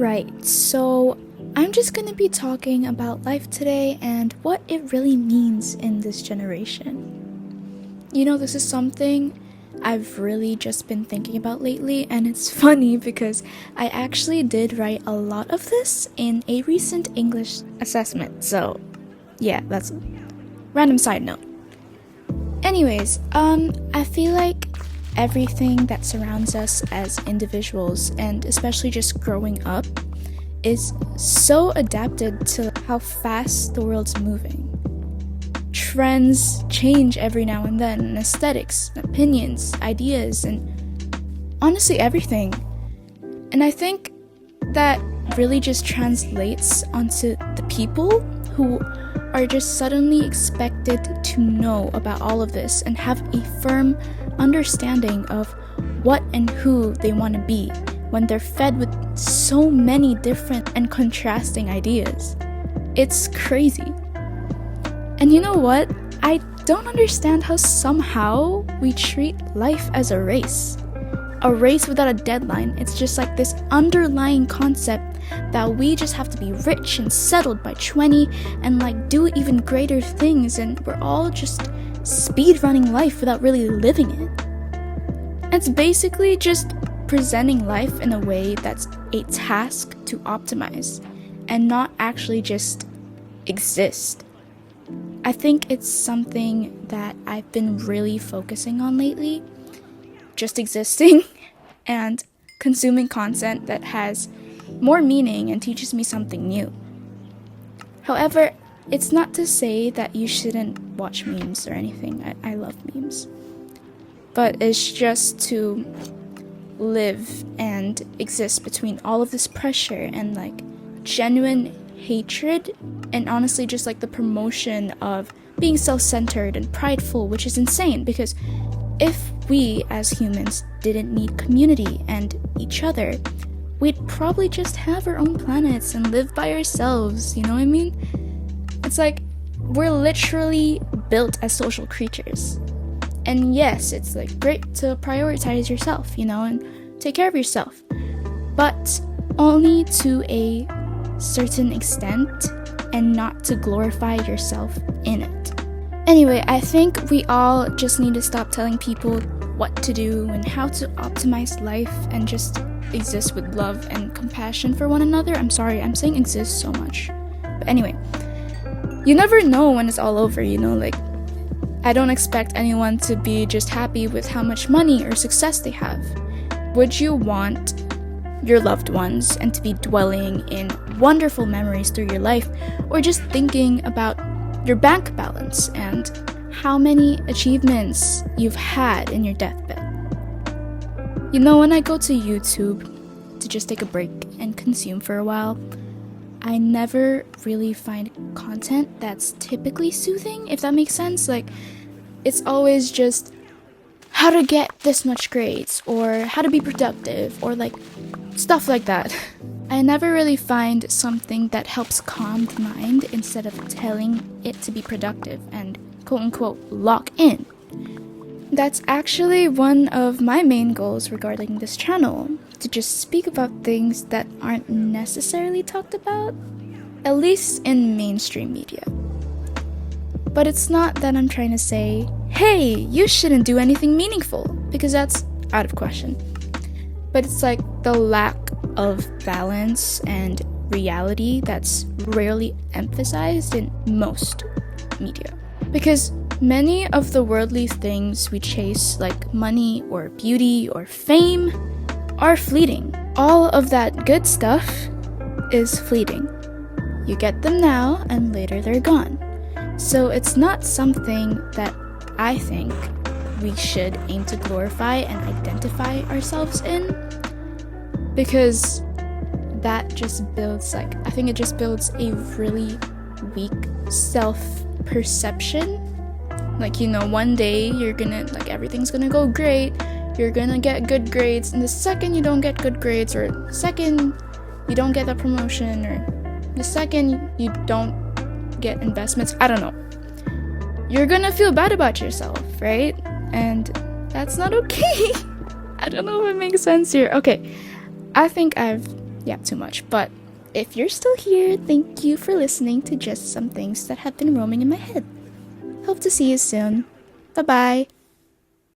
Alright, so I'm just gonna be talking about life today and what it really means in this generation. This is something I've really just been thinking about lately, and it's funny because I actually did write a lot of this in a recent English assessment, so yeah, that's a random side note. Anyways, I feel like everything that surrounds us as individuals, and especially just growing up, is so adapted to how fast the world's moving. Trends change every now and then, and aesthetics, opinions, ideas, and honestly everything. And I think that really just translates onto the people who are just suddenly expected to know about all of this and have a firm understanding of what and who they want to be when they're fed with so many different and contrasting ideas. It's crazy. And you know what? I don't understand how somehow we treat life as a race. A race without a deadline. It's just like this underlying concept that we just have to be rich and settled by 20 and do even greater things, and we're all just speed running life without really living it. It's basically just presenting life in a way that's a task to optimize and not actually just exist. I think it's something that I've been really focusing on lately, just existing and consuming content that has more meaning and teaches me something new. However, it's not to say that you shouldn't watch memes or anything. I love memes. But it's just to live and exist between all of this pressure and genuine hatred, and honestly just the promotion of being self-centered and prideful, which is insane, because if we as humans didn't need community and each other, we'd probably just have our own planets and live by ourselves, you know what I mean? It's we're literally built as social creatures. And yes, it's great to prioritize yourself, and take care of yourself. But only to a certain extent, and not to glorify yourself in it. Anyway, I think we all just need to stop telling people what to do and how to optimize life and just exist with love and compassion for one another. I'm sorry, I'm saying exist so much. But anyway, you never know when it's all over, I don't expect anyone to be just happy with how much money or success they have. Would you want your loved ones and to be dwelling in wonderful memories through your life, or just thinking about your bank balance and how many achievements you've had in your deathbed? When I go to YouTube to just take a break and consume for a while, I never really find content that's typically soothing, if that makes sense. It's always just how to get this much grades, or how to be productive, or stuff like that. I never really find something that helps calm the mind instead of telling it to be productive and quote-unquote lock in. That's actually one of my main goals regarding this channel, to just speak about things that aren't necessarily talked about, at least in mainstream media. But it's not that I'm trying to say, hey, you shouldn't do anything meaningful, because that's out of question. But it's the lack of balance and reality that's rarely emphasized in most media. Because many of the worldly things we chase, like money or beauty or fame, are fleeting. All of that good stuff is fleeting. You get them now, and later they're gone. So it's not something that I think we should aim to glorify and identify ourselves in, because that just builds I think it just builds a really weak self-perception. One day you're gonna everything's gonna go great, you're gonna get good grades, and the second you don't get good grades, or the second you don't get that promotion, or the second you don't get investments, I don't know, you're gonna feel bad about yourself, right? And that's not okay. I don't know if it makes sense here. Okay, I think I've yeah, too much. But if you're still here, thank you for listening to just some things that have been roaming in my head. Hope to see you soon. Bye bye.